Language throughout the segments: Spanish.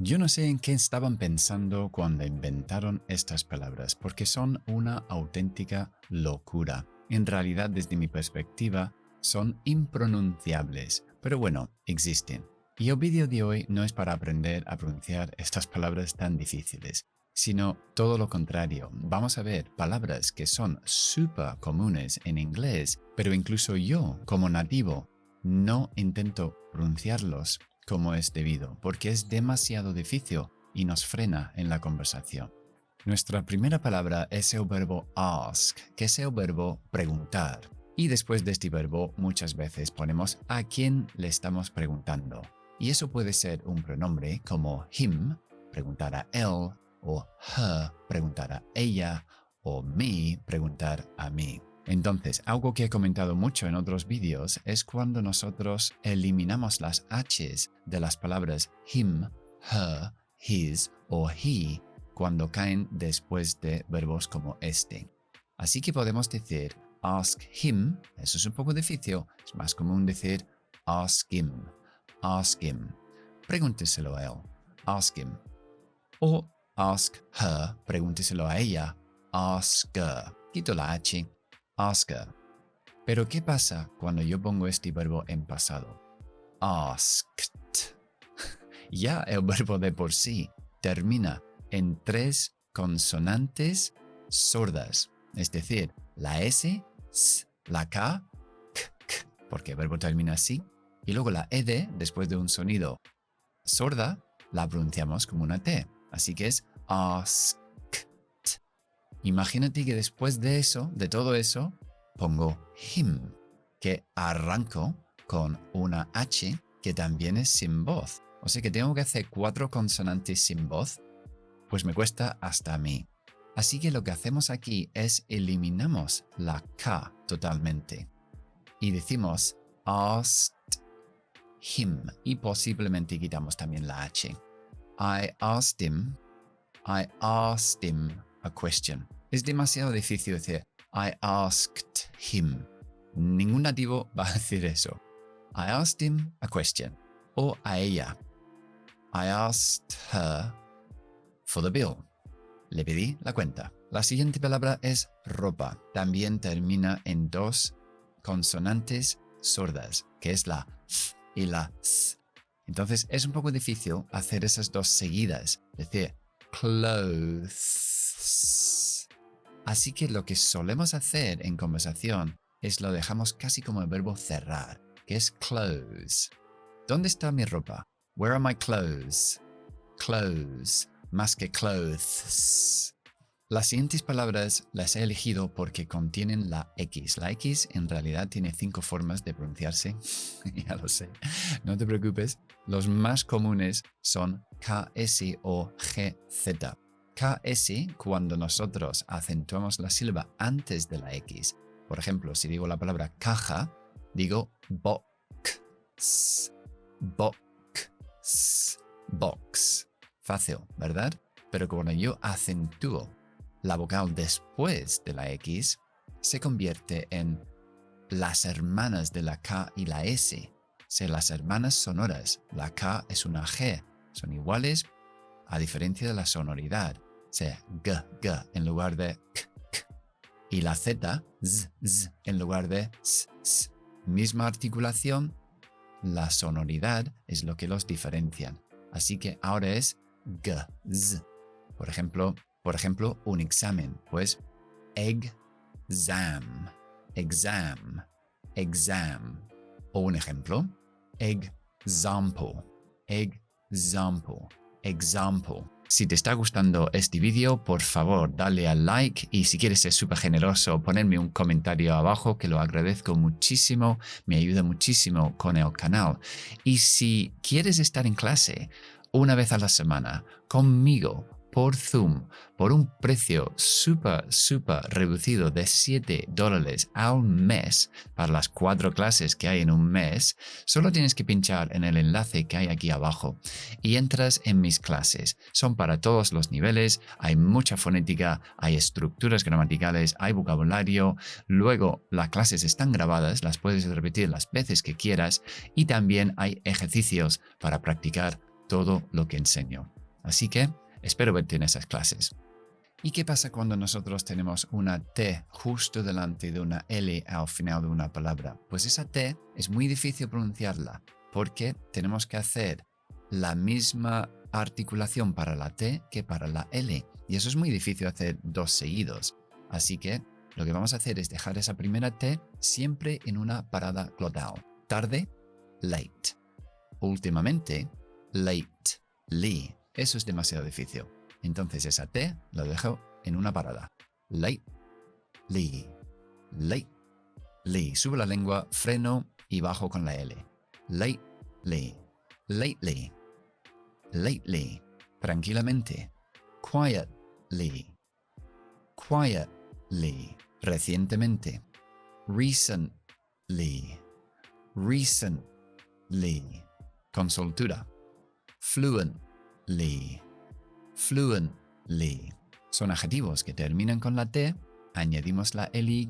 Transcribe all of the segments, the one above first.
Yo no sé en qué estaban pensando cuando inventaron estas palabras, porque son una auténtica locura. En realidad, desde mi perspectiva, son impronunciables, pero bueno, existen. Y el vídeo de hoy no es para aprender a pronunciar estas palabras tan difíciles, sino todo lo contrario. Vamos a ver palabras que son súper comunes en inglés, pero incluso yo, como nativo, no intento pronunciarlos como es debido, porque es demasiado difícil y nos frena en la conversación. Nuestra primera palabra es el verbo ask, que es el verbo preguntar. Y después de este verbo muchas veces ponemos a quién le estamos preguntando. Y eso puede ser un pronombre como him, preguntar a él, o her, preguntar a ella, o me, preguntar a mí. Entonces, algo que he comentado mucho en otros vídeos es cuando nosotros eliminamos las H's de las palabras him, her, his o he cuando caen después de verbos como este. Así que podemos decir ask him, eso es un poco difícil, es más común decir ask him, pregúnteselo a él, ask him. O ask her, pregúnteselo a ella, ask her, quito la H. Ask her. Pero ¿qué pasa cuando yo pongo este verbo en pasado? Asked. Ya el verbo de por sí termina en 3 consonantes sordas. Es decir, la S, S, la K, K, porque el verbo termina así. Y luego la ED, después de un sonido sorda, la pronunciamos como una T. Así que es asked. Imagínate que después de eso, de todo eso, pongo him, que arranco con una H que también es sin voz. O sea que tengo que hacer 4 consonantes sin voz, pues me cuesta hasta a mí. Así que lo que hacemos aquí es eliminamos la K totalmente y decimos asked him y posiblemente quitamos también la H. I asked him a question. Es demasiado difícil decir I asked him. Ningún nativo va a decir eso. I asked him a question. O a ella. I asked her for the bill. Le pedí la cuenta. La siguiente palabra es ropa. También termina en 2 consonantes sordas, que es la F y la S. Entonces es un poco difícil hacer esas 2 seguidas. Decir clothes. Así que lo que solemos hacer en conversación es lo dejamos casi como el verbo cerrar, que es clothes. ¿Dónde está mi ropa? Where are my clothes? Clothes, más que clothes. Las siguientes palabras las he elegido porque contienen la X. La X en realidad tiene 5 formas de pronunciarse. Ya lo sé, no te preocupes. Los más comunes son KS o GZ. KS cuando nosotros acentuamos la sílaba antes de la X. Por ejemplo, si digo la palabra caja, digo box, box, box. Fácil, ¿verdad? Pero cuando yo acentúo la vocal después de la X, se convierte en las hermanas de la K y la S. O sea, las hermanas sonoras. La K es una G. Son iguales a diferencia de la sonoridad. O sea, G, G en lugar de K, K. Y la Z, Z, Z en lugar de S, S. Misma articulación, la sonoridad es lo que los diferencian. Así que ahora es G, Z. Por ejemplo, un examen, pues exam, exam, exam. O un ejemplo, example, example, example. Si te está gustando este vídeo, por favor, dale al like y si quieres ser súper generoso, ponerme un comentario abajo que lo agradezco muchísimo, me ayuda muchísimo con el canal. Y si quieres estar en clase una vez a la semana conmigo, por Zoom, por un precio súper reducido de $7 al mes para las 4 clases que hay en un mes, solo tienes que pinchar en el enlace que hay aquí abajo y entras en mis clases. Son para todos los niveles, hay mucha fonética, hay estructuras gramaticales, hay vocabulario, luego las clases están grabadas, las puedes repetir las veces que quieras y también hay ejercicios para practicar todo lo que enseño. Así que espero verte en esas clases. ¿Y qué pasa cuando nosotros tenemos una T justo delante de una L al final de una palabra? Pues esa T es muy difícil pronunciarla porque tenemos que hacer la misma articulación para la T que para la L. Y eso es muy difícil hacer dos seguidos. Así que lo que vamos a hacer es dejar esa primera T siempre en una parada glottal. Tarde, late. Últimamente, late, lee. Eso es demasiado difícil. Entonces esa T la dejo en una parada. Late, lee, late, lee. Subo la lengua, freno y bajo con la L. Late, lee, lately, lately. Tranquilamente. Quietly, quietly. Recientemente. Recently, recently. Con soltura. Fluently, fluently. Son adjetivos que terminan con la T, añadimos la ly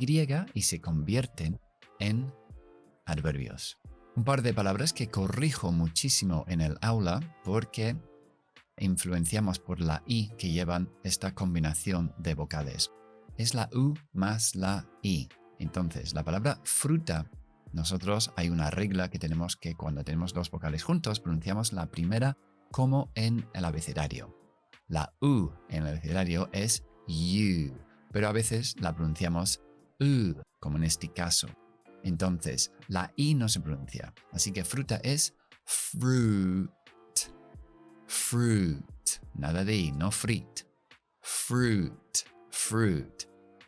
y se convierten en adverbios. Un par de palabras que corrijo muchísimo en el aula porque influenciamos por la i que llevan esta combinación de vocales. Es la u más la i. Entonces, la palabra fruta, nosotros hay una regla que tenemos que cuando tenemos dos vocales juntos pronunciamos la primera como en el abecedario. La u en el abecedario es you, pero a veces la pronunciamos u, como en este caso. Entonces, la i no se pronuncia, así que fruta es fruit, fruit, nada de i, no fruit, fruit, fruit.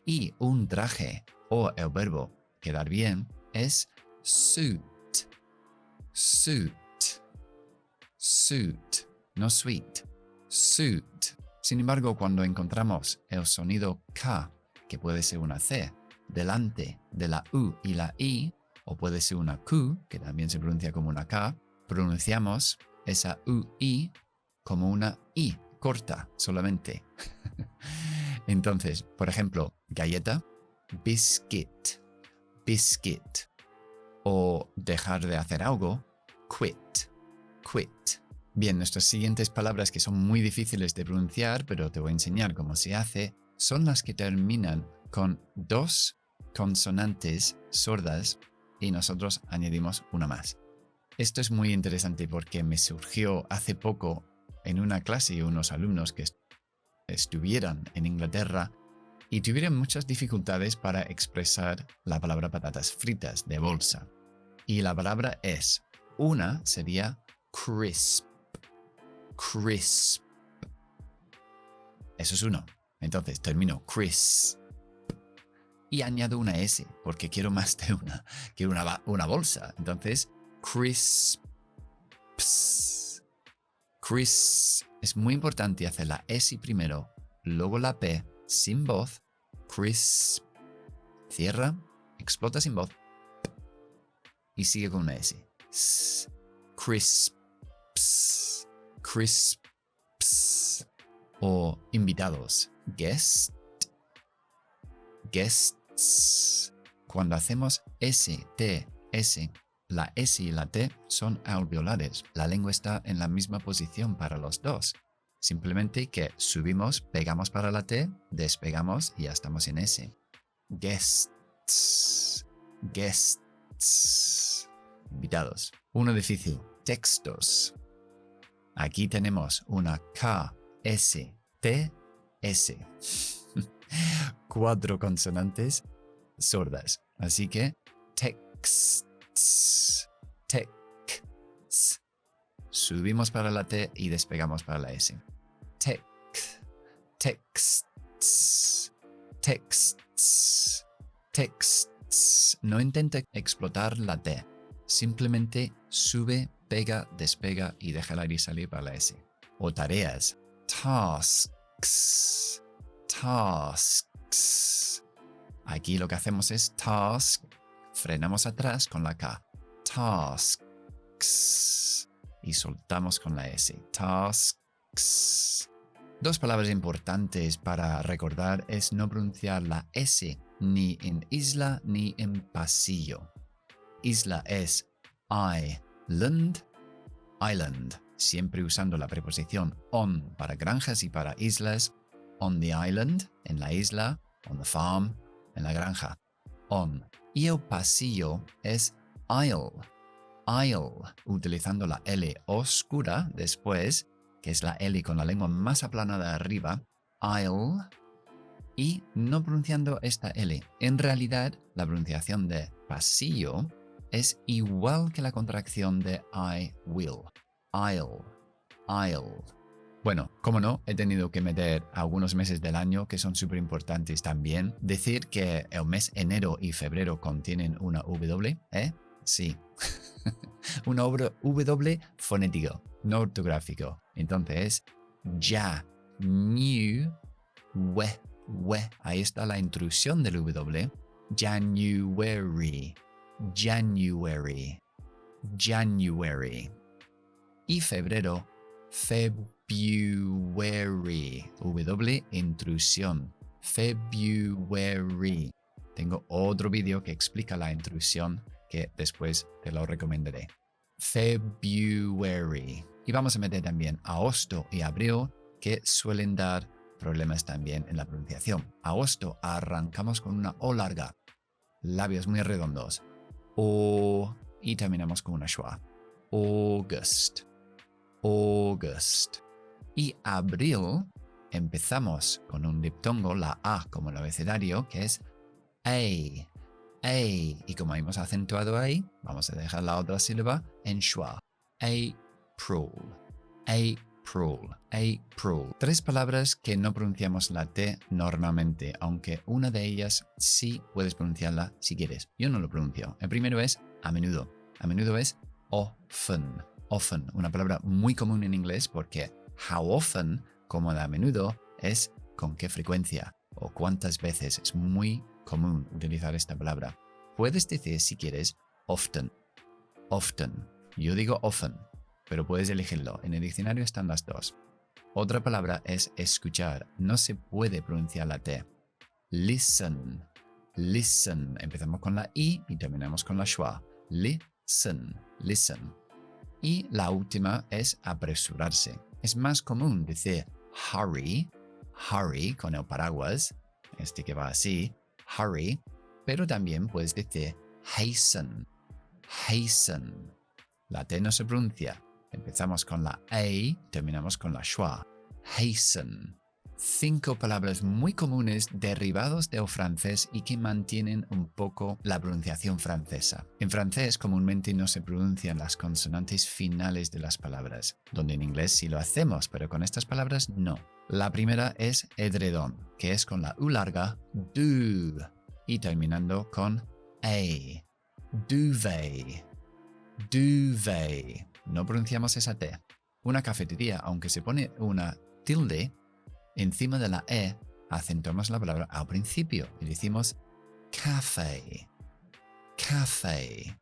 Y un traje o el verbo quedar bien es suit, suit, suit, no sweet, suit. Sin embargo, cuando encontramos el sonido K, que puede ser una C, delante de la U y la I, o puede ser una Q, que también se pronuncia como una K, pronunciamos esa UI como una I, corta solamente. Entonces, por ejemplo, galleta, biscuit, biscuit. O dejar de hacer algo, quit, quit. Bien, nuestras siguientes palabras que son muy difíciles de pronunciar, pero te voy a enseñar cómo se hace, son las que terminan con dos consonantes sordas y nosotros añadimos una más. Esto es muy interesante porque me surgió hace poco en una clase unos alumnos que estuvieran en Inglaterra y tuvieron muchas dificultades para expresar la palabra patatas fritas de bolsa. Y la palabra es, una sería crisp, crisp. Eso es uno. Entonces termino crisp y añado una S porque quiero más de una. Quiero una bolsa. Entonces, crisps. Crisp. Es muy importante hacer la S primero, luego la P sin voz. Crisp. Cierra, explota sin voz y sigue con una S. Crisps. Crisps. O invitados. Guest. Guests. Cuando hacemos S, T, S, la S y la T son alveolares. La lengua está en la misma posición para los dos. Simplemente que subimos, pegamos para la T, despegamos y ya estamos en S. Guests. Guests. Invitados. Uno difícil. Textos. Aquí tenemos una K, S, T, S. 4 consonantes sordas. Así que texts, texts. Subimos para la T y despegamos para la S. Texts, texts, texts. No intente explotar la T. Simplemente sube, pega, despega y deja el aire salir para la S. O tareas. Tasks. Tasks. Aquí lo que hacemos es task. Frenamos atrás con la K. Tasks. Y soltamos con la S. Tasks. Dos palabras importantes para recordar es no pronunciar la S ni en isla ni en pasillo. Isla es island, island. siempre usando la preposición on para granjas y para islas. On the island, en la isla. On the farm, en la granja. On. Y el pasillo es aisle. Aisle, utilizando la L oscura después, que es la L con la lengua más aplanada arriba. Aisle. Y no pronunciando esta L. En realidad, la pronunciación de pasillo es igual que la contracción de I will. I'll. I'll. Bueno, como no, he tenido que meter algunos meses del año que son súper importantes también. Decir que el mes enero y febrero contienen una W, ¿eh? Sí. Una W fonético, no ortográfico. Entonces, ya, new, we. Ahí está la intrusión del W. January. January. January. Y febrero, February. W, intrusión. February. Tengo otro vídeo que explica la intrusión que después te lo recomendaré. February. Y vamos a meter también agosto y abril, que suelen dar problemas también en la pronunciación. Agosto arrancamos con una O larga. Labios muy redondos. O. Y terminamos con una schwa. August. August. Y abril empezamos con un diptongo, la A como el abecedario, que es A. Y como hemos acentuado ahí, vamos a dejar la otra sílaba en schwa. April. April. April. 3 palabras que no pronunciamos la T normalmente, aunque una de ellas sí puedes pronunciarla si quieres. Yo no lo pronuncio. El primero es a menudo. A menudo es often. Often, una palabra muy común en inglés porque how often, como de a menudo, es con qué frecuencia o cuántas veces. Es muy común utilizar esta palabra. Puedes decir, si quieres, often. Often. Yo digo often, pero puedes elegirlo. En el diccionario están las dos. Otra palabra es escuchar. No se puede pronunciar la T. Listen. Listen. Empezamos con la I y terminamos con la schwa. Listen. Listen. Y la última es apresurarse. Es más común decir hurry, hurry con el paraguas, este que va así, hurry, pero también puedes decir hasten, hasten. La T no se pronuncia. Empezamos con la A, terminamos con la schwa. Hasten. 5 palabras muy comunes derivados del francés y que mantienen un poco la pronunciación francesa. En francés comúnmente no se pronuncian las consonantes finales de las palabras, donde en inglés sí lo hacemos, pero con estas palabras no. La primera es edredón, que es con la U larga, du, y terminando con A. Duvet. Duvet. No pronunciamos esa T. Una cafetería, aunque se pone una tilde, encima de la E, acentuamos la palabra al principio y decimos café. Café.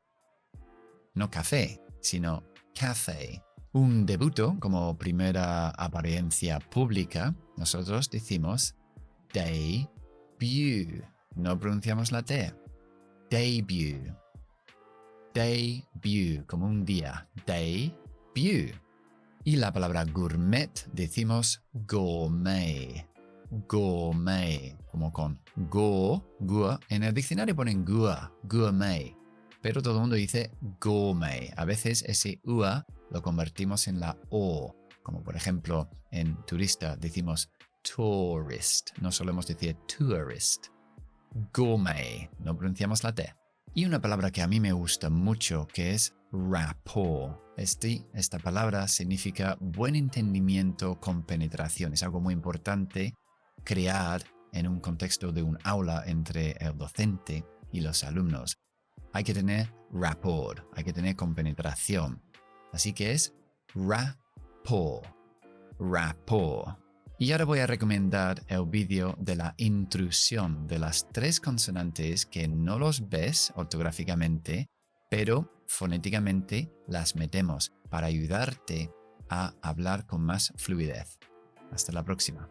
No café, sino café. Un debuto como primera apariencia pública, nosotros decimos debut. No pronunciamos la T. Debut. Debut, como un día. Debut. Y la palabra gourmet decimos gourmet. Gourmet, como con go. En el diccionario ponen gua, gourmet. Pero todo el mundo dice gourmet. A veces ese ua lo convertimos en la o. Como por ejemplo en turista decimos tourist. No solemos decir tourist. Gourmet. No pronunciamos la T. Y una palabra que a mí me gusta mucho que es rapport. Esta palabra significa buen entendimiento con penetración. Es algo muy importante crear en un contexto de un aula entre el docente y los alumnos. Hay que tener rapport, hay que tener compenetración. Así que es rapport. Rapport. Y ahora voy a recomendar el vídeo de la intrusión de las 3 consonantes que no los ves ortográficamente, pero fonéticamente las metemos para ayudarte a hablar con más fluidez. Hasta la próxima.